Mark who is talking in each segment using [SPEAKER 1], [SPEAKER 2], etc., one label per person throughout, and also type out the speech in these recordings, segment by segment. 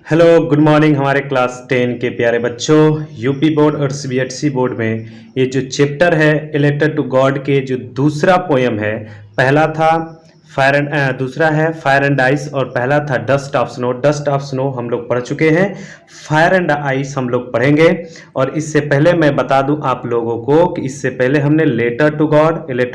[SPEAKER 1] Hello good morning हमारे class 10 के प्यारे बच्चों। यूपी बोर्ड और सीबीएसई बोर्ड में ये जो चैप्टर है ए लेटर टू गॉड के जो दूसरा पोयम है, पहला था दूसरा है फायर एंड आइस और पहला था dust of snow. Dust of snow हम लोग पढ़ चुके हैं, फायर एंड आइस हम लोग पढ़ेंगे। और इससे पहले मैं बता दूं आप लोगों को कि इससे पहले हमने लेटर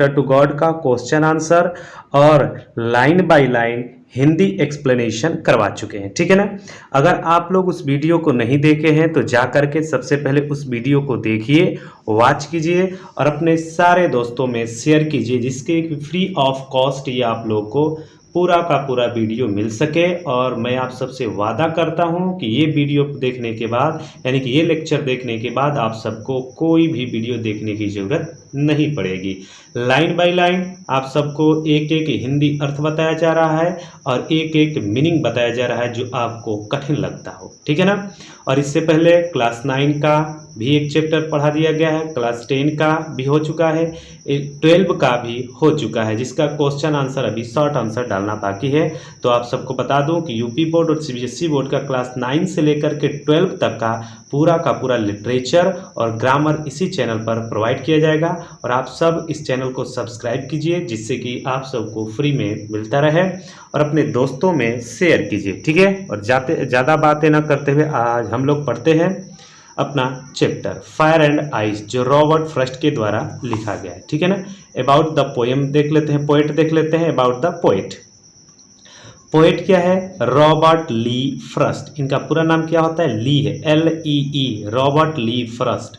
[SPEAKER 1] टू गॉड का क्वेश्चन आंसर और line by line Hindi explanation करवा चुके हैं, ठीक है ना। अगर आप लोग उस वीडियो को नहीं देखे हैं तो जा करके सबसे पहले उस वीडियो को देखिए, वॉच कीजिए और अपने सारे दोस्तों में शेयर कीजिए, जिसके फ्री ऑफ कॉस्ट ये आप लोग को पूरा का पूरा वीडियो मिल सके। और मैं आप सबसे वादा करता हूं कि ये वीडियो देखने के बाद, यानी कि ये लेक्चर देखने के बाद आप सबको कोई भी वीडियो देखने की ज़रूरत नहीं पड़ेगी। लाइन बाय लाइन आप सबको एक एक हिंदी अर्थ बताया जा रहा है और एक एक मीनिंग बताया जा रहा है जो आपको कठिन लगता हो, ठीक है ना। और इससे पहले क्लास 9 का भी एक चैप्टर पढ़ा दिया गया है, क्लास 10 का भी हो चुका है, 12 का भी हो चुका है, जिसका क्वेश्चन आंसर अभी शॉर्ट आंसर डालना बाकी है। तो आप सबको बता दूं कि यूपी बोर्ड और सीबीएसई बोर्ड का क्लास 9 से लेकर के 12 तक का पूरा लिटरेचर और ग्रामर इसी चैनल पर प्रोवाइड किया जाएगा। और आप सब इस चैनल को सब्सक्राइब कीजिए, जिससे कि आप सबको फ्री में मिलता रहे, और अपने दोस्तों में शेयर कीजिए, ठीक है। और ज़्यादा बातें ना करते हुए आज हम लोग पढ़ते हैं अपना चैप्टर फायर एंड आइस, जो रॉबर्ट फ्रॉस्ट के द्वारा लिखा गया है, ठीक है ना। अबाउट द पोएम देख लेते हैं, पोएट देख लेते हैं। अबाउट द पोएट, पोएट क्या है? रॉबर्ट ली फ्रॉस्ट। इनका पूरा नाम क्या होता है? ली है, LEE, रॉबर्ट ली फ्रॉस्ट।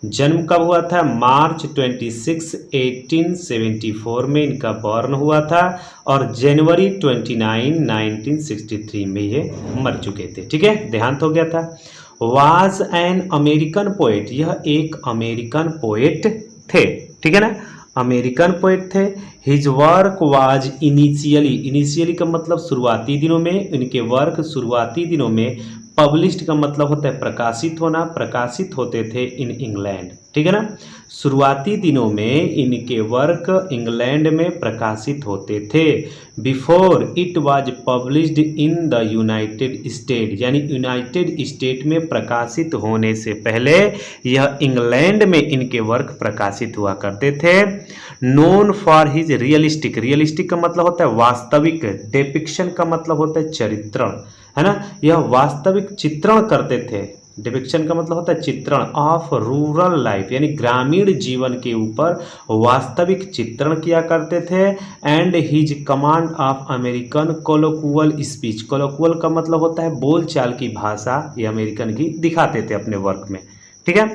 [SPEAKER 1] जन्म कब हुआ था? मार्च 26, 1874 में इनका बॉर्न हुआ था और जनवरी 29, 1963 में ये मर चुके थे, ठीक है, देहांत हो गया था। वाज एन अमेरिकन पोएट, यह एक अमेरिकन पोएट थे, ठीक है ना, अमेरिकन पोएट थे। हिज वर्क वाज इनिशियली का मतलब शुरुआती दिनों में, इनके वर्क शुरुआती दिनों में, पब्लिश्ड का मतलब होता है प्रकाशित होना, प्रकाशित होते थे इन इंग्लैंड, ठीक है ना। शुरुआती दिनों में इनके वर्क इंग्लैंड में प्रकाशित होते थे। Before it was published in the United state, यानी यूनाइटेड स्टेट में प्रकाशित होने से पहले यह इंग्लैंड में इनके वर्क प्रकाशित हुआ करते थे। नोन फॉर हिज रियलिस्टिक का मतलब होता है वास्तविक, डिपिक्शन का मतलब होता है चरित्रण, है ना। यह वास्तविक चित्रण करते थे, डिपिक्शन का मतलब होता है चित्रण, ऑफ रूरल लाइफ, यानी ग्रामीण जीवन के ऊपर वास्तविक चित्रण किया करते थे। And his command of American colloquial speech, colloquial का मतलब होता है बोलचाल की भाषा, ये अमेरिकन की दिखाते थे अपने वर्क में, ठीक है।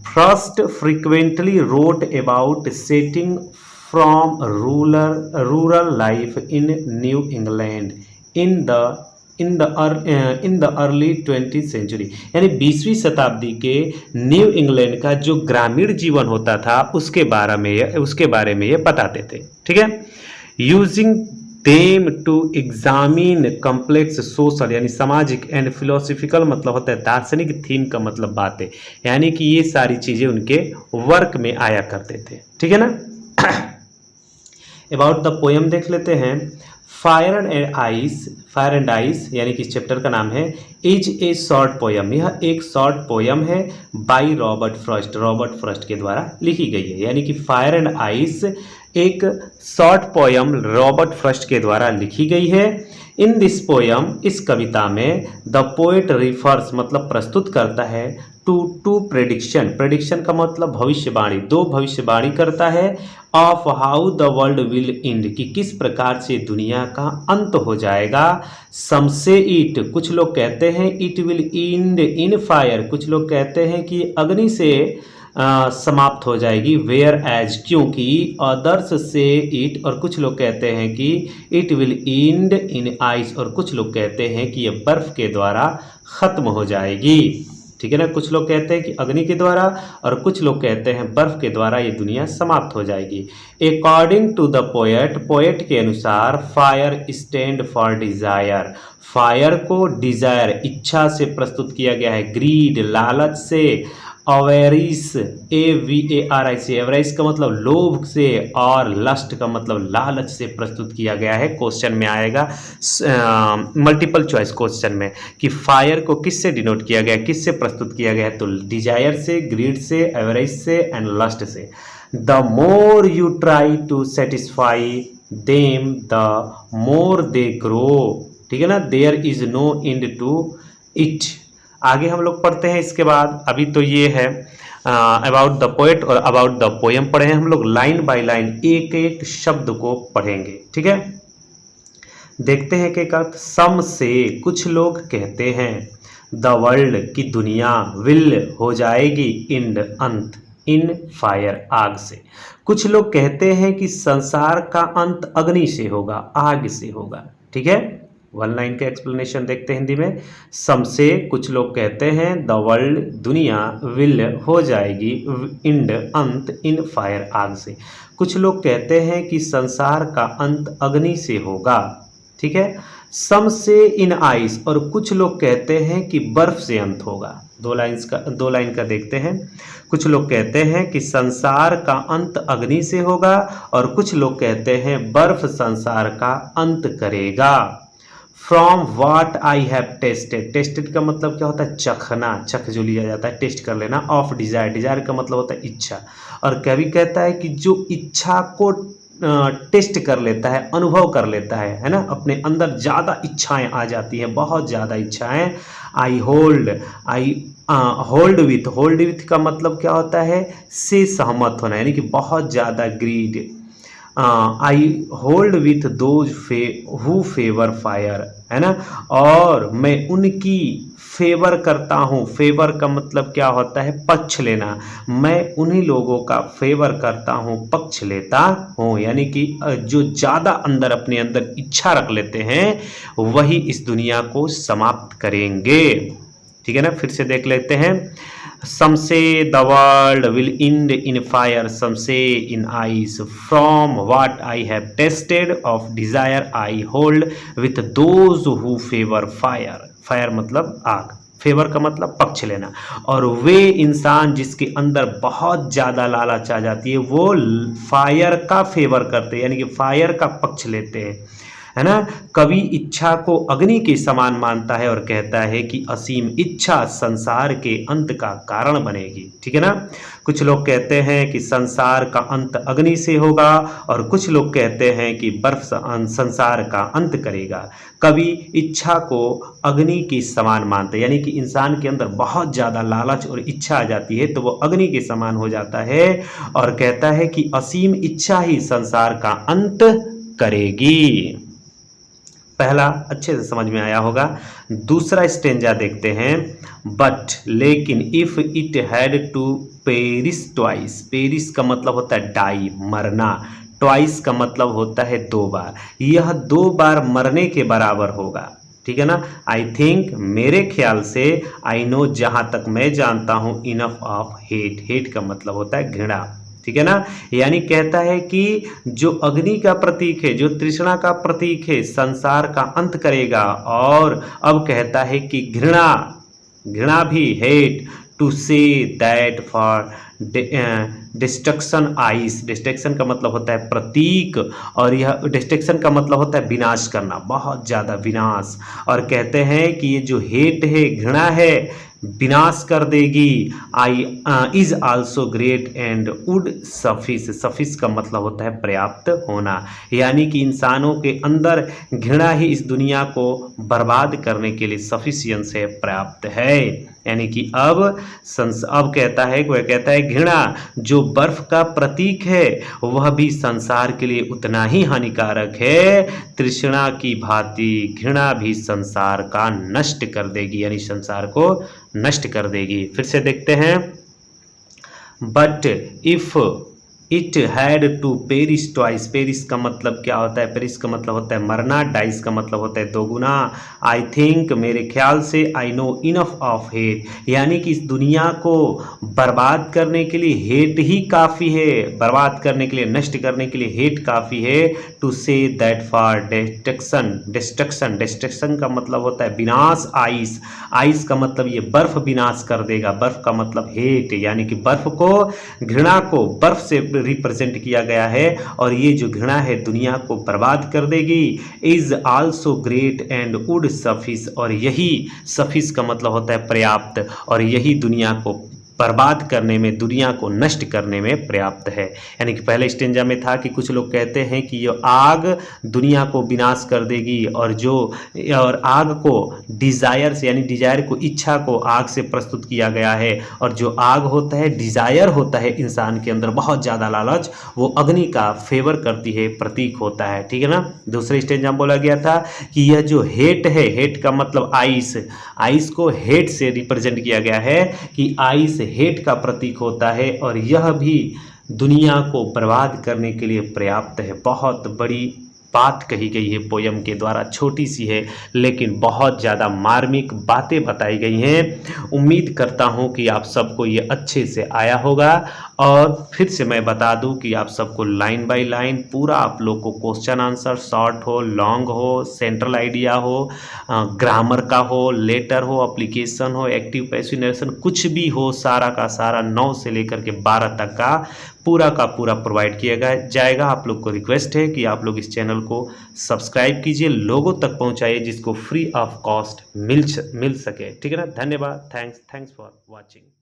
[SPEAKER 1] First frequently wrote about setting from rural life in New England in the early 20th century, यानी 20वीं शताब्दी के न्यू इंग्लैंड का जो ग्रामीण जीवन होता था उसके बारे में ये बताते थे, ठीक है। Using them to examine complex social, यानी सामाजिक, एंड फिलोसफिकल मतलब होता है दार्शनिक, थीम का मतलब बातें, यानी कि ये सारी चीज़ें उनके वर्क में आया करते थे, ठीक है ना। अबाउट द पोएम देख लेते हैं। फायर एंड आइस यानी कि इस चैप्टर का नाम है इज ए शॉर्ट पोयम, यह एक शॉर्ट पोयम है बाय रॉबर्ट फ्रॉस्ट के द्वारा लिखी गई है, यानी कि फायर एंड आइस एक शॉर्ट पोयम रॉबर्ट फ्रॉस्ट के द्वारा लिखी गई है। इन दिस पोयम, इस कविता में, द पोएट रिफर्स मतलब प्रस्तुत करता है टू प्रेडिक्शन का मतलब भविष्यवाणी, दो भविष्यवाणी करता है, of how the world will and, कि किस प्रकार से दुनिया का अंत हो जाएगा। सम से इट, कुछ लोग कहते हैं it will and in fire, कुछ लोग कहते हैं कि अग्नि से समाप्त हो जाएगी। वेयर एज, क्योंकि, अदर्स से इट, और कुछ लोग कहते हैं कि it will and in ice, और कुछ लोग कहते हैं कि यह बर्फ के द्वारा खत्म हो जाएगी, ठीक है ना। कुछ लोग कहते हैं कि अग्नि के द्वारा और कुछ लोग कहते हैं बर्फ के द्वारा ये दुनिया समाप्त हो जाएगी। अकॉर्डिंग टू द पोएट के अनुसार fire stand for Dzire, fire को डिजायर इच्छा से प्रस्तुत किया गया है, ग्रीड लालच से, अवेरिस, AVARIC, एवरेज का मतलब लोभ से और लस्ट का मतलब लालच से प्रस्तुत किया गया है। क्वेश्चन में आएगा मल्टीपल चॉइस क्वेश्चन में कि फायर को किससे डिनोट किया गया, किससे प्रस्तुत किया गया है, तो डिजायर से, ग्रीड से, एवरेज से एंड लस्ट से। The more you try to satisfy them the more they grow, ठीक है ना, there is no end to it. आगे हम लोग पढ़ते हैं इसके बाद। अभी तो ये है अबाउट द पोएट और अबाउट द पोएम पढ़े हैं हम लोग, लाइन बाय लाइन एक एक शब्द को पढ़ेंगे, ठीक है। देखते हैं कि अर्थ। सम से कुछ लोग कहते हैं, द वर्ल्ड की दुनिया, विल हो जाएगी, इंड अंत, इन फायर आग से। कुछ लोग कहते हैं कि संसार का अंत अग्नि से होगा, आग से होगा, ठीक है। वन लाइन का एक्सप्लेनेशन देखते हैं हिंदी में। सम से कुछ लोग कहते हैं, द वर्ल्ड दुनिया, विल हो जाएगी, इंड अंत, इन फायर आग से। कुछ लोग कहते हैं कि संसार का अंत अग्नि से होगा, ठीक है। सम से इन आइस, और कुछ लोग कहते हैं कि बर्फ से अंत होगा। दो लाइन का देखते हैं। कुछ लोग कहते हैं कि संसार का अंत अग्नि से होगा और कुछ लोग कहते हैं बर्फ संसार का अंत करेगा। From what I have tested, tested का मतलब क्या होता है, चखना, चख जो लिया जाता है, टेस्ट कर लेना। ऑफ डिजायर, डिजायर का मतलब होता है इच्छा। और कवि कहता है कि जो इच्छा को टेस्ट कर लेता है, अनुभव कर लेता है ना, अपने अंदर ज़्यादा इच्छाएं आ जाती हैं, बहुत ज़्यादा इच्छाएं। आई होल्ड, होल्ड विथ का मतलब क्या होता है, से सहमत होना, यानी कि बहुत ज़्यादा greed. I hold with those who favour fire, है ना, और मैं उनकी फेवर करता हूँ। फेवर का मतलब क्या होता है, पक्ष लेना। मैं उन्हीं लोगों का फेवर करता हूँ, पक्ष लेता हूँ, यानी कि जो ज़्यादा अंदर अपने अंदर इच्छा रख लेते हैं वही इस दुनिया को समाप्त करेंगे, ठीक है ना। फिर से देख लेते हैं। Some say the world will end in fire, some say in ice. From what I have tasted of desire I hold with those who favor fire. Fire मतलब आग, फेवर का मतलब पक्ष लेना। और वे इंसान जिसके अंदर बहुत ज़्यादा लालच आ जाती है वो फायर का फेवर करते हैं, यानी कि फायर का पक्ष लेते हैं, है ना। कवि इच्छा को अग्नि के समान मानता है और कहता है कि असीम इच्छा संसार के अंत का कारण बनेगी, ठीक है ना। कुछ लोग कहते हैं कि संसार का अंत अग्नि से होगा और कुछ लोग कहते हैं कि बर्फ संसार का अंत करेगा। कवि इच्छा को अग्नि के समान मानते हैं, यानी कि इंसान के अंदर बहुत ज़्यादा लालच और इच्छा आ जाती है तो वो अग्नि के समान हो जाता है और कहता है कि असीम इच्छा ही संसार का अंत करेगी। पहला अच्छे से समझ में आया होगा। दूसरा स्टेंजा देखते हैं। बट लेकिन if it had to perish twice, perish का मतलब होता है डाई, मरना, ट्वाइस का मतलब होता है दो बार, यह दो बार मरने के बराबर होगा, ठीक है ना। आई थिंक, मेरे ख्याल से, आई नो, जहां तक मैं जानता हूं, इनफ ऑफ हेट, हेट का मतलब होता है घृणा, ठीक है ना। यानी कहता है कि जो अग्नि का प्रतीक है, जो तृष्णा का प्रतीक है, संसार का अंत करेगा। और अब कहता है कि घृणा, घृणा भी, hate, to say that for destruction ice, destruction का मतलब होता है प्रतीक और यह डिस्ट्रक्शन का मतलब होता है विनाश करना, बहुत ज़्यादा विनाश। और कहते हैं कि ये जो हेट है, घृणा है, विनाश कर देगी। I is also great and would suffice, suffice का मतलब होता है पर्याप्त होना, यानी कि इंसानों के अंदर घृणा ही इस दुनिया को बर्बाद करने के लिए सफिशियंस है, पर्याप्त है। यानी कि अब कहता है, वह कहता है घृणा जो बर्फ का प्रतीक है वह भी संसार के लिए उतना ही हानिकारक है, तृष्णा की भांति घृणा भी संसार का नष्ट कर देगी, यानी संसार को नष्ट कर देगी। फिर से देखते हैं। But if it had to perish twice. Perish का मतलब क्या होता है? पेरिस का मतलब होता है मरना, डाइस का मतलब होता है दोगुना। आई थिंक, मेरे ख्याल से, I know enough of hate, यानी कि इस दुनिया को बर्बाद करने के लिए हेट ही काफ़ी है, बर्बाद करने के लिए, नष्ट करने के लिए हेट काफ़ी है। To say that for destruction, destruction, destruction का मतलब होता है विनाश। आइस, आइस का मतलब ये बर्फ विनाश कर देगा, बर्फ का मतलब हेट, यानी कि बर्फ को, घृणा को बर्फ से रिप्रेजेंट किया गया है, और ये जो घृणा है दुनिया को बर्बाद कर देगी। Is also great and would suffice, और यही सफिस का मतलब होता है पर्याप्त, और यही दुनिया को बर्बाद करने में, दुनिया को नष्ट करने में पर्याप्त है। यानी कि पहले स्टेंजा में था कि कुछ लोग कहते हैं कि ये आग दुनिया को विनाश कर देगी, और आग को डिज़ायर से, यानी डिज़ायर को, इच्छा को आग से प्रस्तुत किया गया है, और जो आग होता है, डिज़ायर होता है इंसान के अंदर बहुत ज़्यादा लालच, वो अग्नि का फेवर करती है, प्रतीक होता है। ठीक है ना। दूसरे स्टेंजा में बोला गया था कि यह जो हेट है, हेट का मतलब आइस, आइस को हेट से रिप्रेजेंट किया गया है कि आइस हेट का प्रतीक होता है, और यह भी दुनिया को बर्बाद करने के लिए पर्याप्त है। बहुत बड़ी बात कही गई है पोयम के द्वारा, छोटी सी है लेकिन बहुत ज़्यादा मार्मिक बातें बताई गई हैं। उम्मीद करता हूँ कि आप सबको ये अच्छे से आया होगा, और फिर से मैं बता दूं कि आप सबको लाइन बाय लाइन पूरा आप लोग को क्वेश्चन आंसर, शॉर्ट हो, लॉन्ग हो, सेंट्रल आइडिया हो, ग्रामर का हो, लेटर हो, एप्लीकेशन हो, एक्टिव पैसिव नरेशन, कुछ भी हो, सारा का सारा 9 से लेकर के 12 तक का पूरा प्रोवाइड किया जाएगा। आप लोग को रिक्वेस्ट है कि आप लोग इस चैनल को सब्सक्राइब कीजिए, लोगों तक पहुंचाइए जिसको फ्री ऑफ कॉस्ट मिल सके। ठीक है ना। धन्यवाद। Thanks for watching.